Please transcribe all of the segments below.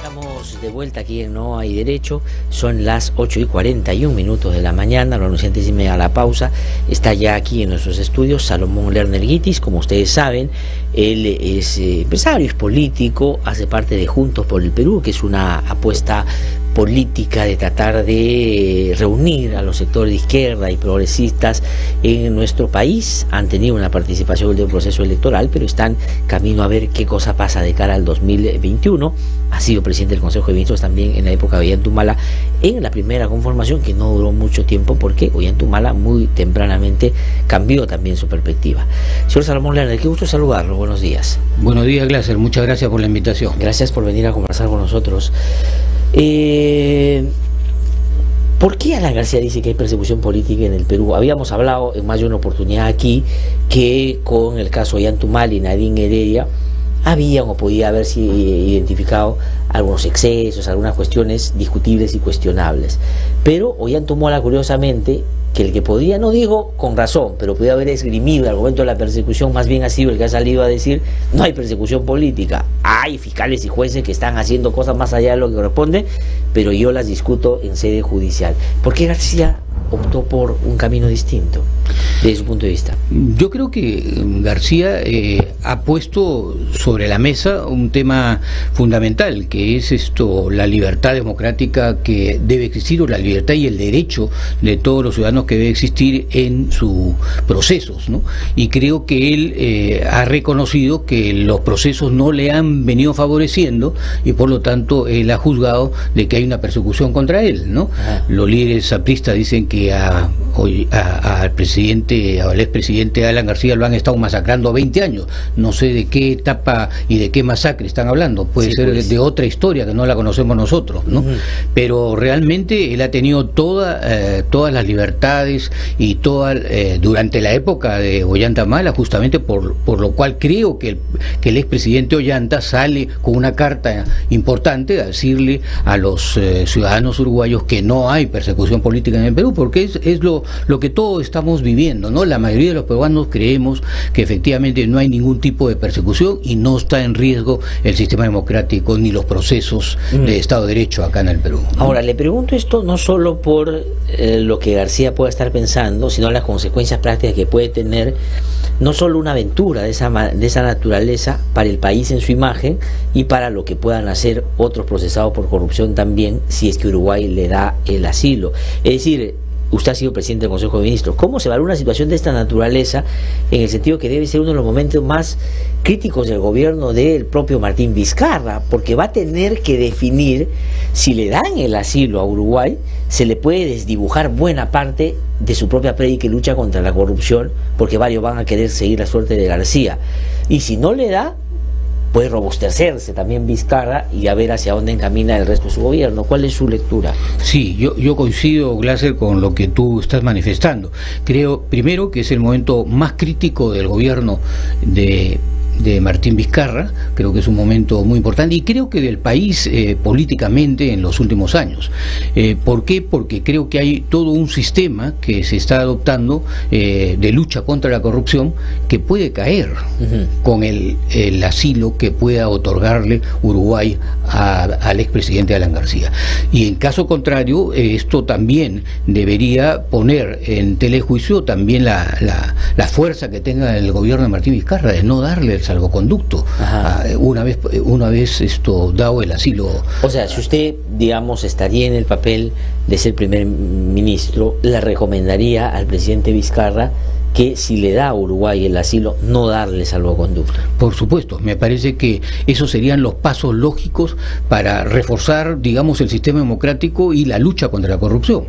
Estamos de vuelta aquí en No Hay Derecho, son las 8:41 de la mañana, lo anuncié antes de irme a la pausa. Está ya aquí en nuestros estudios Salomón Lerner Guitis. Como ustedes saben, él es empresario, es político, hace parte de Juntos por el Perú, que es una apuesta política de tratar de reunir a los sectores de izquierda y progresistas en nuestro país. Han tenido una participación del proceso electoral, pero están camino a ver qué cosa pasa de cara al 2021. Ha sido presidente del Consejo de Ministros también en la época de Ollantumala, en la primera conformación, que no duró mucho tiempo porque Ollantumala muy tempranamente cambió también su perspectiva. Señor Salomón Lerner, qué gusto saludarlo, buenos días. Buenos días, Glaser, muchas gracias por la invitación. Gracias por venir a conversar con nosotros. ¿Por qué Alan García dice que hay persecución política en el Perú? Habíamos hablado en más de una oportunidad aquí que con el caso Ollantumala y Nadine Heredia habían o podía haberse identificado algunos excesos, algunas cuestiones discutibles y cuestionables. Pero Ollantumala, curiosamente, que el que podía, no digo con razón, pero podía haber esgrimido el argumento de la persecución, más bien ha sido el que ha salido a decir: no hay persecución política, hay fiscales y jueces que están haciendo cosas más allá de lo que corresponde, pero yo las discuto en sede judicial. ¿Por qué García optó por un camino distinto desde su punto de vista? Yo creo que García ha puesto sobre la mesa un tema fundamental, que es la libertad democrática que debe existir, o la libertad y el derecho de todos los ciudadanos que debe existir en sus procesos, ¿no? Y creo que él ha reconocido que los procesos no le han venido favoreciendo y por lo tanto él ha juzgado de que hay una persecución contra él, ¿no? Los líderes apristas dicen que al expresidente Alan García lo han estado masacrando 20 años. No sé de qué etapa y de qué masacre están hablando. Puede ser pues de otra historia que no la conocemos nosotros, ¿no? Pero realmente él ha tenido todas las libertades y durante la época de Ollantumala, justamente por lo cual creo que el expresidente Ollanta sale con una carta importante a decirle a los ciudadanos uruguayos que no hay persecución política en el Perú, porque es lo que todos estamos viviendo, ¿no? La mayoría de los peruanos creemos que efectivamente no hay ningún tipo de persecución y no está en riesgo el sistema democrático ni los procesos de Estado de Derecho acá en el Perú, ¿no? Ahora, le pregunto esto no solo por lo que García pueda estar pensando, sino las consecuencias prácticas que puede tener no solo una aventura de esa naturaleza para el país en su imagen y para lo que puedan hacer otros procesados por corrupción también, si es que Uruguay le da el asilo. Es decir, usted ha sido presidente del Consejo de Ministros. ¿Cómo se evalúa una situación de esta naturaleza, en el sentido que debe ser uno de los momentos más críticos del gobierno del propio Martín Vizcarra? Porque va a tener que definir si le dan el asilo a Uruguay, se le puede desdibujar buena parte de su propia prédica y lucha contra la corrupción, porque varios van a querer seguir la suerte de García. Y si no le da, puede robustecerse también Vizcarra y a ver hacia dónde encamina el resto de su gobierno. ¿Cuál es su lectura? Sí, yo coincido, Glaser, con lo que tú estás manifestando. Creo, primero, que es el momento más crítico del gobierno de Martín Vizcarra. Creo que es un momento muy importante y creo que del país políticamente en los últimos años. ¿Por qué? Porque creo que hay todo un sistema que se está adoptando de lucha contra la corrupción que puede caer con el asilo que pueda otorgarle Uruguay al expresidente Alan García. Y en caso contrario, esto también debería poner en telejuicio también la fuerza que tenga el gobierno de Martín Vizcarra de no darle el salvoconducto una vez dado el asilo. O sea, si usted, digamos, estaría en el papel de ser primer ministro, le recomendaría al presidente Vizcarra que si le da a Uruguay el asilo, no darle salvoconducto. Por supuesto, me parece que esos serían los pasos lógicos para reforzar, digamos, el sistema democrático y la lucha contra la corrupción.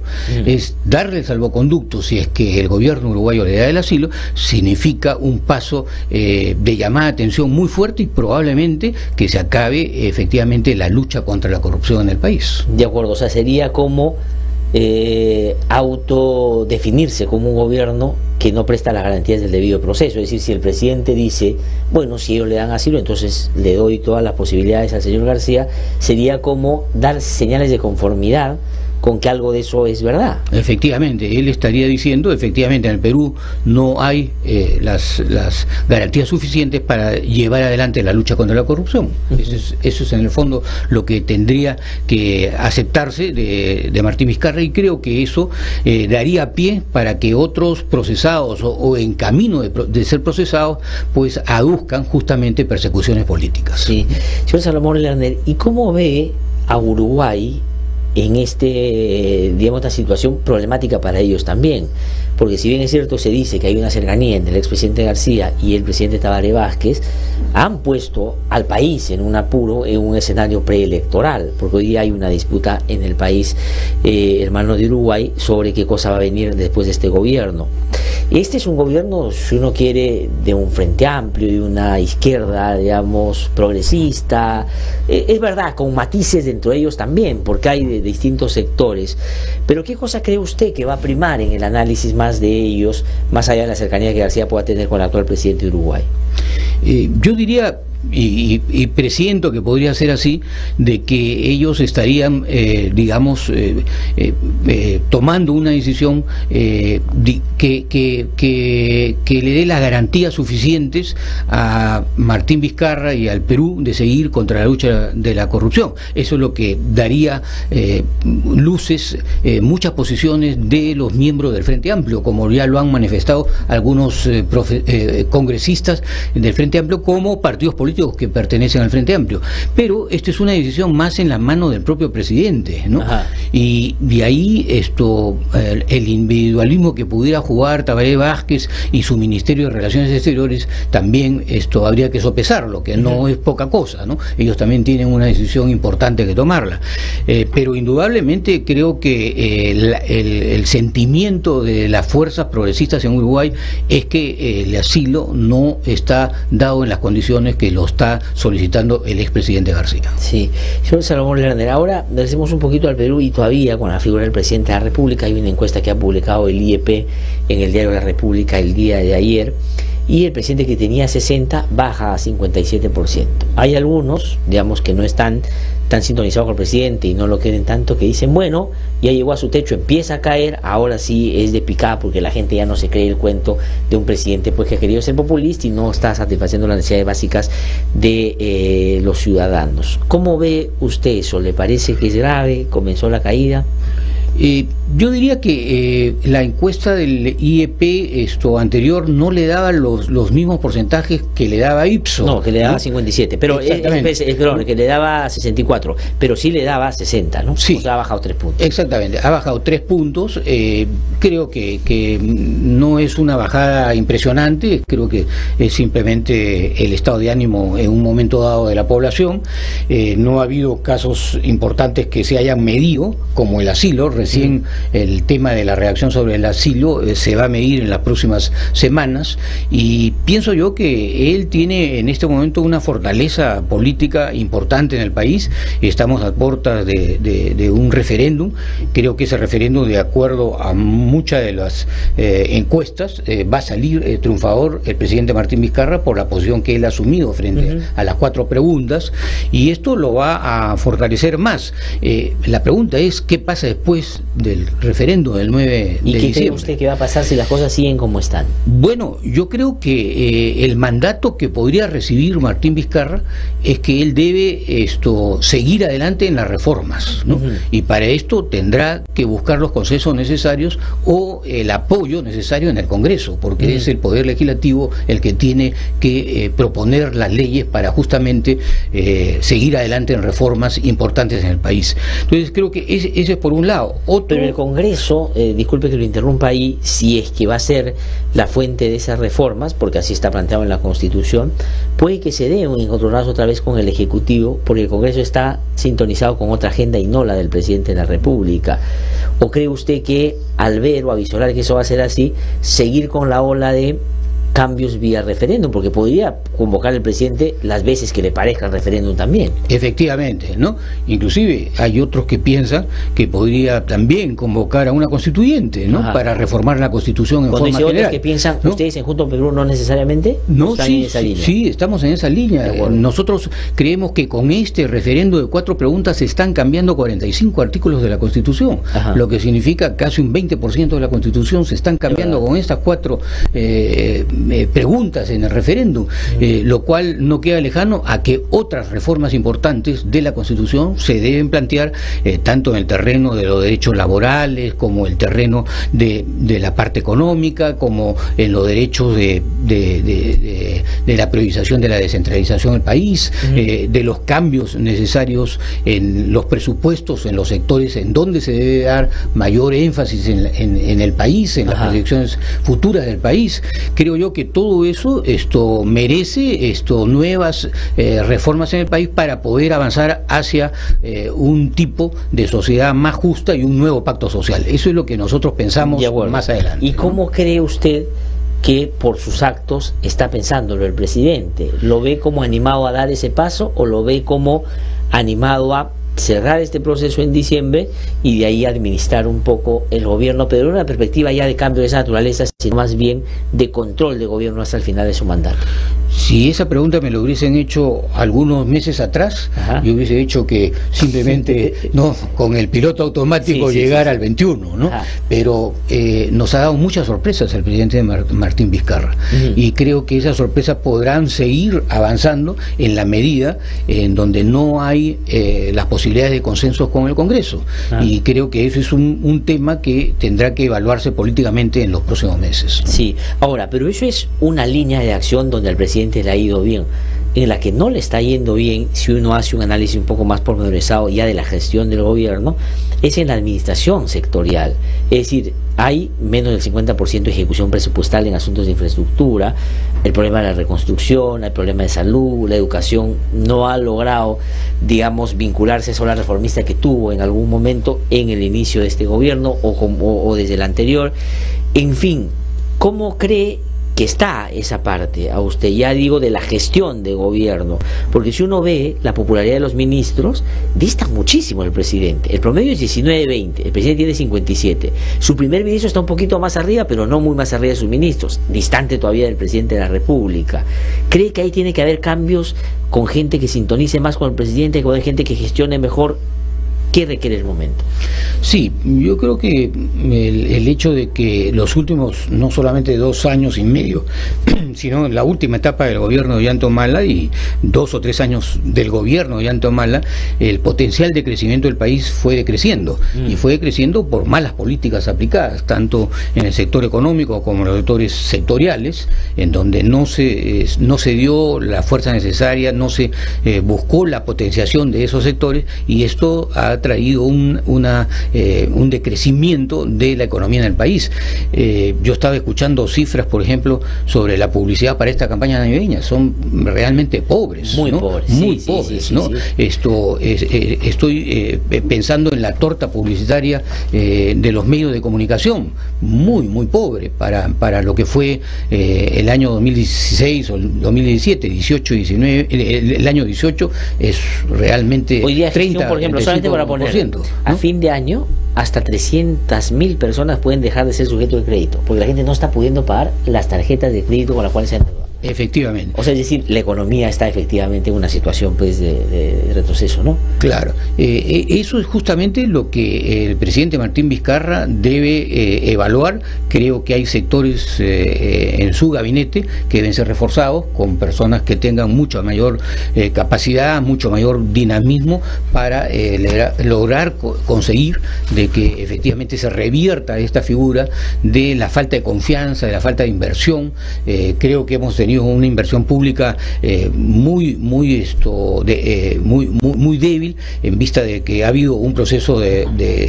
Es darle el salvoconducto, si es que el gobierno uruguayo le da el asilo, significa un paso de llamada de atención muy fuerte y probablemente que se acabe efectivamente la lucha contra la corrupción en el país. De acuerdo, o sea, sería como autodefinirse como un gobierno que no presta las garantías del debido proceso. Es decir, si el presidente dice, bueno, si ellos le dan asilo, entonces le doy todas las posibilidades al señor García, sería como dar señales de conformidad con que algo de eso es verdad. Efectivamente, él estaría diciendo, efectivamente, en el Perú no hay las garantías suficientes para llevar adelante la lucha contra la corrupción. Eso es en el fondo lo que tendría que aceptarse de Martín Vizcarra, y creo que eso daría pie para que otros procesados o en camino de ser procesados, pues aduzcan justamente persecuciones políticas. Sí. Señor Salomón Lerner, ¿y cómo ve a Uruguay en digamos, esta situación problemática para ellos también? Porque si bien es cierto, se dice que hay una cercanía entre el expresidente García y el presidente Tabaré Vázquez, han puesto al país en un apuro, en un escenario preelectoral, porque hoy día hay una disputa en el país hermano de Uruguay sobre qué cosa va a venir después de este gobierno. Este es un gobierno, si uno quiere, de un frente amplio, de una izquierda, digamos, progresista, es verdad, con matices dentro de ellos también, porque hay de distintos sectores, pero ¿qué cosa cree usted que va a primar en el análisis más de ellos, más allá de la cercanía que García pueda tener con el actual presidente de Uruguay? Yo diría, y presiento que podría ser así, de que ellos estarían, digamos, tomando una decisión que le dé las garantías suficientes a Martín Vizcarra y al Perú de seguir contra la lucha de la corrupción. Eso es lo que daría luces, muchas posiciones de los miembros del Frente Amplio, como ya lo han manifestado algunos congresistas del Frente Amplio, como partidos políticos que pertenecen al Frente Amplio. Pero esto es una decisión más en la mano del propio presidente, ¿no? Y de ahí el individualismo que pudiera jugar Tabaré Vázquez y su Ministerio de Relaciones Exteriores, también habría que sopesarlo, que no es poca cosa, ¿no? Ellos también tienen una decisión importante que tomarla. Pero indudablemente creo que el sentimiento de las fuerzas progresistas en Uruguay es que el asilo no está dado en las condiciones que lo está solicitando el expresidente García. Sí, señor Salomón Lerner, ahora regresemos un poquito al Perú, y todavía con la figura del presidente de la República. Hay una encuesta que ha publicado el IEP en el diario La República el día de ayer, y el presidente, que tenía 60 baja a 57%. Hay algunos, digamos, que no están tan sintonizados con el presidente y no lo quieren tanto, que dicen, bueno, ya llegó a su techo, empieza a caer, ahora sí es de picada, porque la gente ya no se cree el cuento de un presidente pues que ha querido ser populista y no está satisfaciendo las necesidades básicas de los ciudadanos. ¿Cómo ve usted eso? ¿Le parece que es grave? ¿Comenzó la caída? Yo diría que la encuesta del IEP anterior no le daba los mismos porcentajes que le daba Ipsos. No, que le daba 57, pero perdón, que le daba 64, pero sí le daba 60, ¿no? Sí. O sea, ha bajado 3 puntos. Exactamente, ha bajado 3 puntos. Creo que no es una bajada impresionante, creo que es simplemente el estado de ánimo en un momento dado de la población. No ha habido casos importantes que se hayan medido, como el asilo. Recién el tema de la reacción sobre el asilo se va a medir en las próximas semanas, y pienso yo que él tiene en este momento una fortaleza política importante en el país. Estamos a puertas de un referéndum. Creo que ese referéndum, de acuerdo a muchas de las encuestas, va a salir triunfador el presidente Martín Vizcarra por la posición que él ha asumido frente a las 4 preguntas, y esto lo va a fortalecer más. La pregunta es, ¿qué pasa después del referéndum del 9 de diciembre? ¿Y qué cree usted que va a pasar si las cosas siguen como están? Bueno, yo creo que el mandato que podría recibir Martín Vizcarra es que él debe seguir adelante en las reformas, ¿no? Y para esto tendrá que buscar los consensos necesarios o el apoyo necesario en el Congreso, porque es el Poder Legislativo el que tiene que proponer las leyes para justamente seguir adelante en reformas importantes en el país. Entonces creo que ese es por un lado. Pero el Congreso, disculpe que lo interrumpa ahí, si es que va a ser la fuente de esas reformas, porque así está planteado en la Constitución, puede que se dé un encontronazo otra vez con el Ejecutivo, porque el Congreso está sintonizado con otra agenda y no la del presidente de la República. ¿O cree usted que al ver o avisorar que eso va a ser así, seguir con la ola de cambios vía referéndum, porque podría convocar el presidente las veces que le parezca el referéndum también. Efectivamente, ¿no? Inclusive hay otros que piensan que podría también convocar a una constituyente, ¿no? Ajá. Para reformar la Constitución en Cuando forma dice general. otros que piensan, ¿no? ustedes en Juntos Perú no necesariamente No, están sí, en esa línea. sí, estamos en esa línea. Nosotros creemos que con este referendo de 4 preguntas se están cambiando 45 artículos de la Constitución, Ajá. lo que significa casi un 20% de la Constitución se están cambiando con estas 4 preguntas en el referéndum, lo cual no queda lejano a que otras reformas importantes de la Constitución se deben plantear tanto en el terreno de los derechos laborales, como el terreno de la parte económica, como en los derechos de la priorización de la descentralización del país, de los cambios necesarios en los presupuestos, en los sectores en donde se debe dar mayor énfasis en el país, en las proyecciones futuras del país. Creo yo que todo eso merece nuevas reformas en el país para poder avanzar hacia un tipo de sociedad más justa y un nuevo pacto social. Eso es lo que nosotros pensamos más adelante. ¿Y cómo cree usted que por sus actos está pensándolo el presidente? ¿Lo ve como animado a dar ese paso o lo ve como animado a cerrar este proceso en diciembre y de ahí administrar un poco el gobierno, pero en una perspectiva ya de cambio de esa naturaleza, sino más bien de control de gobierno hasta el final de su mandato? Si esa pregunta me lo hubiesen hecho algunos meses atrás, yo hubiese dicho que simplemente no con el piloto automático llegar al 21, ¿no? Pero nos ha dado muchas sorpresas el presidente Martín Vizcarra, y creo que esas sorpresas podrán seguir avanzando en la medida en donde no hay las posibilidades de consenso con el Congreso, y creo que eso es un tema que tendrá que evaluarse políticamente en los próximos meses. Sí, ahora, pero eso es una línea de acción donde al presidente le ha ido bien. En la que no le está yendo bien, si uno hace un análisis un poco más pormenorizado ya de la gestión del gobierno, es en la administración sectorial. Es decir, hay menos del 50% de ejecución presupuestal en asuntos de infraestructura, el problema de la reconstrucción, el problema de salud, la educación no ha logrado, digamos, vincularse a esa ola reformista que tuvo en algún momento en el inicio de este gobierno o desde el anterior. En fin, ¿cómo cree que está esa parte a usted? Ya digo, de la gestión de gobierno, porque si uno ve la popularidad de los ministros, dista muchísimo el presidente. El promedio es 19-20, el presidente tiene 57. Su primer ministro está un poquito más arriba, pero no muy más arriba de sus ministros, distante todavía del presidente de la República. ¿Cree que ahí tiene que haber cambios con gente que sintonice más con el presidente, con gente que gestione mejor? ¿Qué requiere el momento? Sí, yo creo que el hecho de que los últimos, no solamente 2 años y medio, sino la última etapa del gobierno de Ollanta Humala y 2 o 3 años del gobierno de Ollanta Humala, el potencial de crecimiento del país fue decreciendo, y fue decreciendo por malas políticas aplicadas, tanto en el sector económico como en los sectores sectoriales, en donde no se dio la fuerza necesaria, no se buscó la potenciación de esos sectores, y esto ha traído un decrecimiento de la economía en el país. Yo estaba escuchando cifras, por ejemplo, sobre la publicidad para esta campaña navideña. Son realmente pobres, muy ¿no? pobres, muy pobres, ¿no? Estoy pensando en la torta publicitaria de los medios de comunicación, muy pobre para lo que fue el año 2016 o 2017, 18, 19, el año 18 es realmente hoy día 30, por ejemplo, solamente para poner, ¿no? A fin de año hasta 300.000 personas pueden dejar de ser sujetos de crédito, porque la gente no está pudiendo pagar las tarjetas de crédito con las cuales se han endeudado. Efectivamente. O sea, es decir, la economía está efectivamente en una situación pues de retroceso, ¿no? Claro. Eso es justamente lo que el presidente Martín Vizcarra debe evaluar. Creo que hay sectores en su gabinete que deben ser reforzados con personas que tengan mucha mayor capacidad, mucho mayor dinamismo para lograr conseguir de que efectivamente se revierta esta figura de la falta de confianza, de la falta de inversión. Creo que hemos tenido una inversión pública muy débil, en vista de que ha habido un proceso de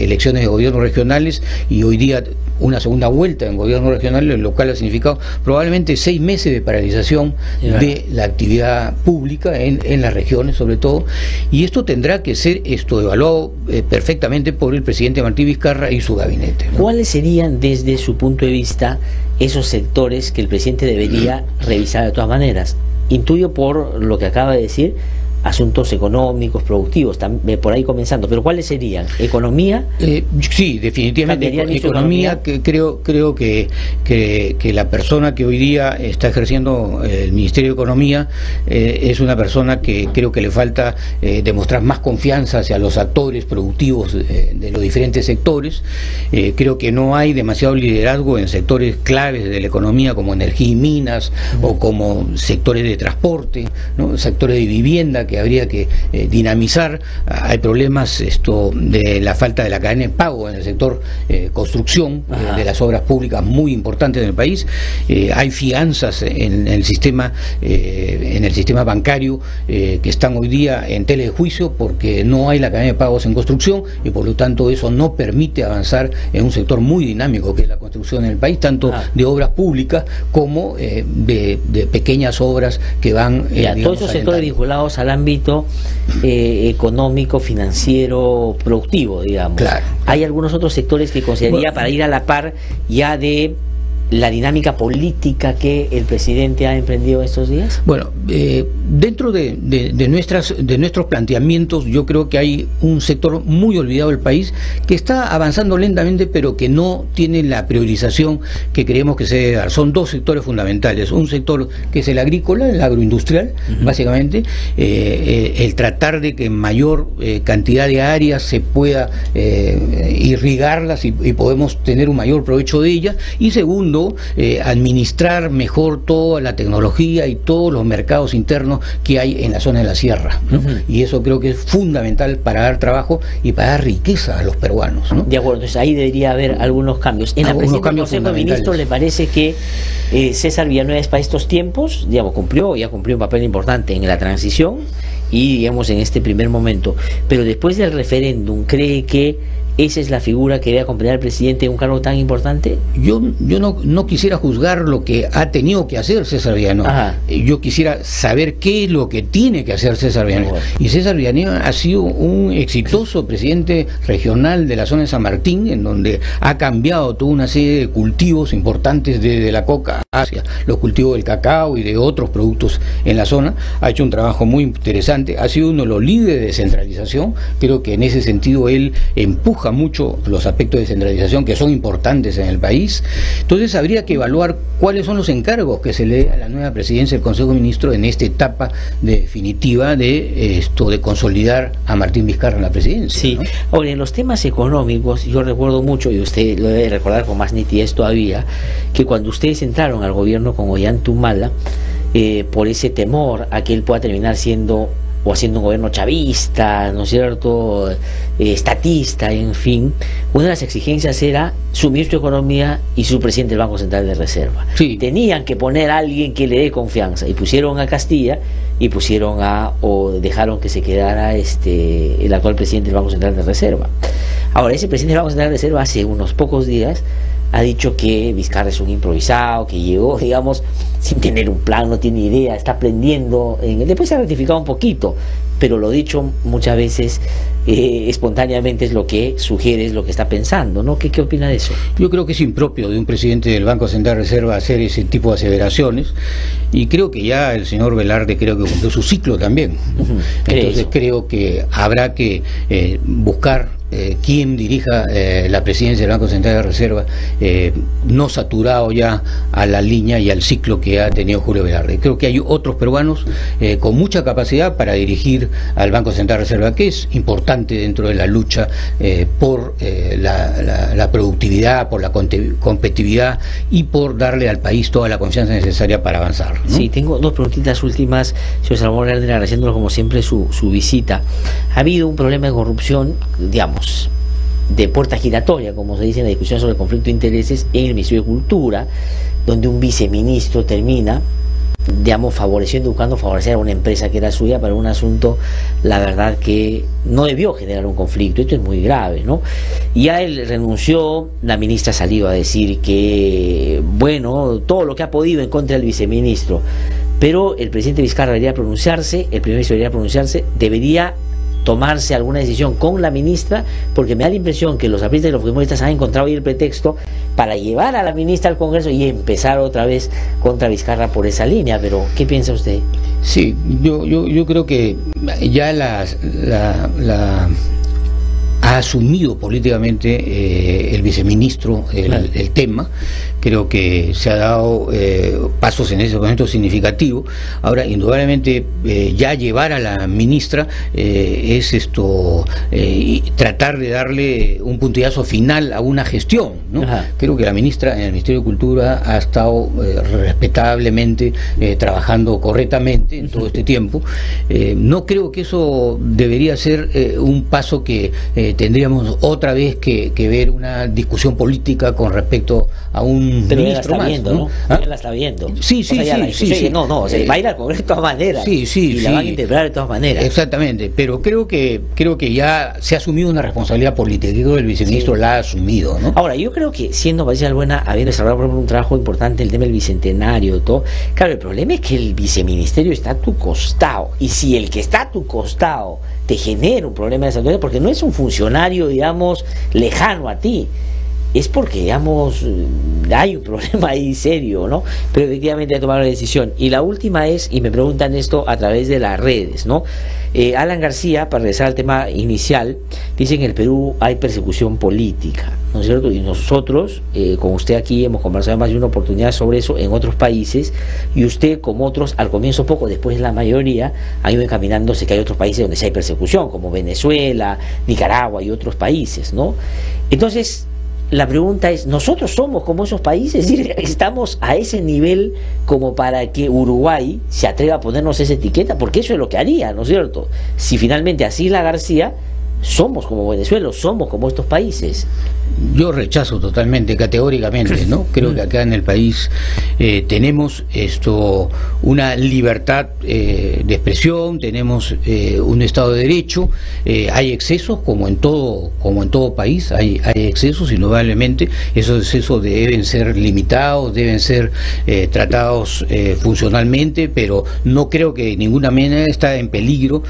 elecciones de gobiernos regionales y hoy día una segunda vuelta en gobierno regional, lo cual ha significado probablemente 6 meses de paralización de la actividad pública en las regiones sobre todo, y esto tendrá que ser evaluado perfectamente por el presidente Martín Vizcarra y su gabinete, ¿no? ¿Cuáles serían desde su punto de vista esos sectores que el presidente debería revisar de todas maneras. Intuyo por lo que acaba de decir, asuntos económicos, productivos, por ahí comenzando, pero ¿cuáles serían? ¿Economía? Sí, definitivamente economía, que creo que la persona que hoy día está ejerciendo el Ministerio de Economía es una persona que creo que le falta demostrar más confianza hacia los actores productivos de los diferentes sectores. Creo que no hay demasiado liderazgo en sectores claves de la economía como energía y minas, o como sectores de transporte, ¿no? Sectores de vivienda que habría que dinamizar. Hay problemas de la falta de la cadena de pago en el sector construcción, de las obras públicas muy importantes en el país. Hay fianzas en el sistema bancario que están hoy día en tela de juicio porque no hay la cadena de pagos en construcción, y por lo tanto eso no permite avanzar en un sector muy dinámico que es la construcción en el país, tanto de obras públicas como de pequeñas obras que van todos esos sectores vinculados al ámbito económico, financiero, productivo, digamos. Claro. ¿Hay algunos otros sectores que consideraría para ir a la par ya de la dinámica política que el presidente ha emprendido estos días? Bueno, dentro de nuestros planteamientos, yo creo que hay un sector muy olvidado del país que está avanzando lentamente, pero que no tiene la priorización que creemos que se debe dar. Son dos sectores fundamentales: un sector que es el agrícola, el agroindustrial, básicamente, el tratar de que en mayor cantidad de áreas se pueda irrigarlas y podemos tener un mayor provecho de ellas, y segundo, administrar mejor toda la tecnología y todos los mercados internos que hay en la zona de la sierra, ¿no? Y eso creo que es fundamental para dar trabajo y para dar riqueza a los peruanos, ¿no? De acuerdo, entonces ahí debería haber algunos cambios. En la presidencia del Consejo de Ministros, ¿le parece que César Villanueva es para estos tiempos? Digamos, ya cumplió un papel importante en la transición y, digamos, en este primer momento, pero después del referéndum, ¿cree que esa es la figura que debe acompañar al presidente en un cargo tan importante? Yo no quisiera juzgar lo que ha tenido que hacer César Villanueva. Yo quisiera saber qué es lo que tiene que hacer César Villanueva. Y César Villanueva ha sido un exitoso presidente regional de la zona de San Martín, en donde ha cambiado toda una serie de cultivos importantes, desde la coca hacia los cultivos del cacao y de otros productos en la zona. Ha hecho un trabajo muy interesante, ha sido uno de los líderes de descentralización. Creo que en ese sentido él empuja mucho los aspectos de descentralización que son importantes en el país. Entonces habría que evaluar cuáles son los encargos que se le da a la nueva presidencia del Consejo de Ministros en esta etapa definitiva de consolidar a Martín Vizcarra en la presidencia. Sí, ¿no? Ahora, en los temas económicos, yo recuerdo mucho, y usted lo debe recordar con más nitidez todavía, que cuando ustedes entraron al gobierno con Ollanta Humala, por ese temor a que él pueda terminar siendo o haciendo un gobierno chavista, ¿no es cierto?, estatista, en fin, una de las exigencias era su ministro de Economía y su presidente del Banco Central de Reserva. Sí. Tenían que poner a alguien que le dé confianza, y pusieron a Castilla, y dejaron que se quedara el actual presidente del Banco Central de Reserva. Ahora, ese presidente del Banco Central de Reserva hace unos pocos días ha dicho que Vizcarra es un improvisado, que llegó, digamos, sin tener un plan, no tiene idea, está aprendiendo. Después se ha rectificado un poquito, pero lo dicho muchas veces espontáneamente es lo que sugiere, es lo que está pensando, ¿no? ¿Qué opina de eso? Yo creo que es impropio de un presidente del Banco Central de Reserva hacer ese tipo de aseveraciones, y creo que ya el señor Velarde creo que cumplió su ciclo también. Entonces creo que habrá que buscar quien dirija la presidencia del Banco Central de Reserva, no saturado ya a la línea y al ciclo que ha tenido Julio Velarde. Creo que hay otros peruanos con mucha capacidad para dirigir al Banco Central de Reserva, que es importante dentro de la lucha por la productividad, por la competitividad y por darle al país toda la confianza necesaria para avanzar, ¿no? Sí, tengo dos preguntitas últimas, señor Salvador Lerner, agradeciéndole como siempre su visita. Ha habido un problema de corrupción, digamos, de puerta giratoria, como se dice en la discusión sobre el conflicto de intereses en el Ministerio de Cultura, donde un viceministro termina, digamos, buscando favorecer a una empresa que era suya para un asunto, la verdad, que no debió generar un conflicto. Esto es muy grave, ¿no? Ya él renunció, la ministra ha salido a decir que, bueno, todo lo que ha podido en contra del viceministro, pero el presidente Vizcarra debería pronunciarse, el primer ministro debería pronunciarse, debería tomarse alguna decisión con la ministra, porque me da la impresión que los apristas y los fujimoristas han encontrado ahí el pretexto para llevar a la ministra al Congreso y empezar otra vez contra Vizcarra por esa línea. Pero ¿qué piensa usted? Sí, yo creo que ya ha asumido políticamente el viceministro el tema. Creo que se ha dado pasos en ese momento significativos. Ahora, indudablemente, ya llevar a la ministra es tratar de darle un puntillazo final a una gestión, ¿no? Creo que la ministra en el Ministerio de Cultura ha estado respetablemente trabajando correctamente en todo este tiempo. No creo que eso debería ser un paso que tendríamos otra vez que ver una discusión política con respecto a un pero ministro ella la está más, viendo, ¿no? Ella la está viendo. Sí, sí, sí. No, se va a ir al Congreso de todas maneras. Sí, y la van a interpretar de todas maneras. Exactamente, pero creo que ya se ha asumido una responsabilidad política. Creo que el viceministro la ha asumido, ¿no? Ahora, yo creo que siendo Patricia Balbuena, habiendo desarrollado por ejemplo un trabajo importante, el tema del bicentenario, todo. Claro, el problema es que el viceministerio está a tu costado. Y si el que está a tu costado te genera un problema de salud, porque no es un funcionario, digamos, lejano a ti, es porque, digamos, hay un problema ahí serio, ¿no? Pero efectivamente hay que tomar una decisión. Y la última es, y me preguntan esto a través de las redes, ¿no? Alan García, para regresar al tema inicial, dice que en el Perú hay persecución política, ¿no es cierto? Y nosotros, con usted aquí, hemos conversado más de una oportunidad sobre eso en otros países, y usted, como otros, al comienzo poco, después la mayoría, ha ido encaminándose que hay otros países donde sí hay persecución, como Venezuela, Nicaragua y otros países, ¿no? Entonces, la pregunta es, ¿nosotros somos como esos países? Es decir, ¿estamos a ese nivel como para que Uruguay se atreva a ponernos esa etiqueta? Porque eso es lo que haría, ¿no es cierto? Si finalmente así la García, somos como Venezuela, somos como estos países. Yo rechazo totalmente, categóricamente, ¿no? Creo que acá en el país tenemos una libertad de expresión, tenemos un Estado de Derecho, hay excesos como en todo país, hay excesos indudablemente. Esos excesos deben ser limitados, deben ser tratados funcionalmente, pero no creo que de ninguna manera está en peligro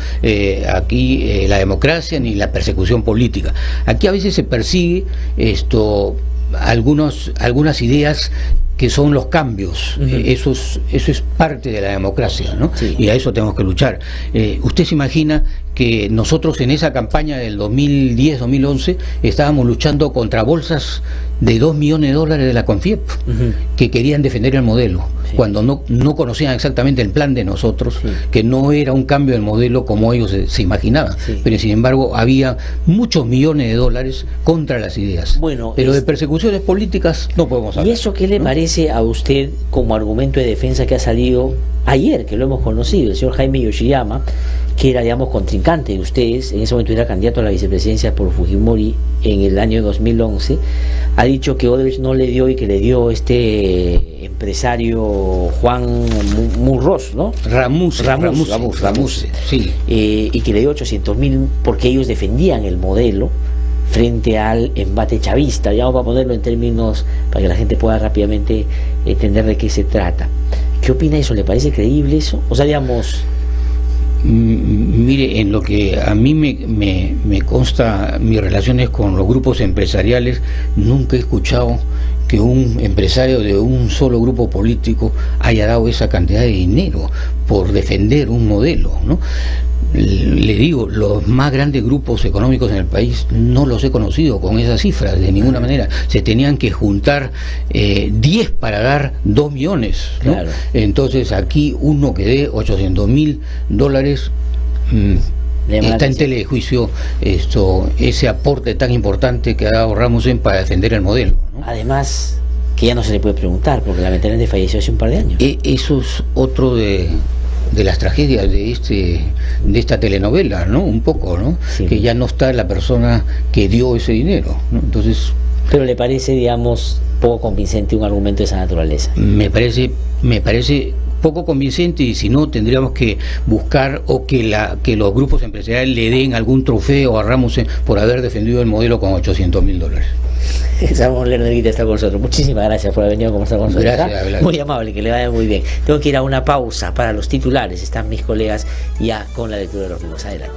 aquí la democracia ni la persecución política. Aquí a veces se persigue algunas ideas que son los cambios. Eso es parte de la democracia, ¿no? Sí. Y a eso tenemos que luchar. Usted se imagina que nosotros en esa campaña del 2010-2011 estábamos luchando contra bolsas de $2 millones de la CONFIEP, que querían defender el modelo, cuando no conocían exactamente el plan de nosotros, que no era un cambio del modelo como ellos se imaginaban, pero sin embargo había muchos millones de dólares contra las ideas. Bueno, pero de persecuciones políticas no podemos hablar. ¿Y eso qué le parece a usted como argumento de defensa que ha salido ayer, que lo hemos conocido, el señor Jaime Yoshiyama, que era, digamos, contrincante de ustedes, en ese momento era candidato a la vicepresidencia por Fujimori en el año 2011, ha dicho que Odebrecht no le dio y que le dio este empresario Juan Murros, ¿no? Ramuse, sí. Y que le dio 800.000 porque ellos defendían el modelo frente al embate chavista, ya vamos a ponerlo en términos para que la gente pueda rápidamente entender de qué se trata. ¿Qué opina eso? ¿Le parece creíble eso? O sea, digamos... Mire, en lo que a mí me consta mis relaciones con los grupos empresariales, nunca he escuchado que un empresario de un solo grupo político haya dado esa cantidad de dinero por defender un modelo, ¿no? Le digo, los más grandes grupos económicos en el país no los he conocido con esas cifras de ninguna manera. Se tenían que juntar 10 para dar 2 millones, ¿no? Claro. Entonces aquí uno que dé $800.000 está en tela de juicio ese aporte tan importante que ha dado Rasmussen para defender el modelo, ¿no? Además que ya no se le puede preguntar porque lamentablemente falleció hace un par de años. Eso es otro de las tragedias de esta telenovela, ¿no? Un poco, ¿no? Sí. Que ya no está la persona que dio ese dinero, ¿no? Entonces... ¿Pero le parece, digamos, poco convincente un argumento de esa naturaleza? Me parece poco convincente, y si no tendríamos que buscar o que los grupos empresariales le den algún trofeo a Rasmussen por haber defendido el modelo con $800.000. Samuel Lerner está con nosotros. Muchísimas gracias por haber venido a conversar con nosotros. Gracias, muy amable, que le vaya muy bien. Tengo que ir a una pausa para los titulares. Están mis colegas ya con la lectura de los libros. Adelante.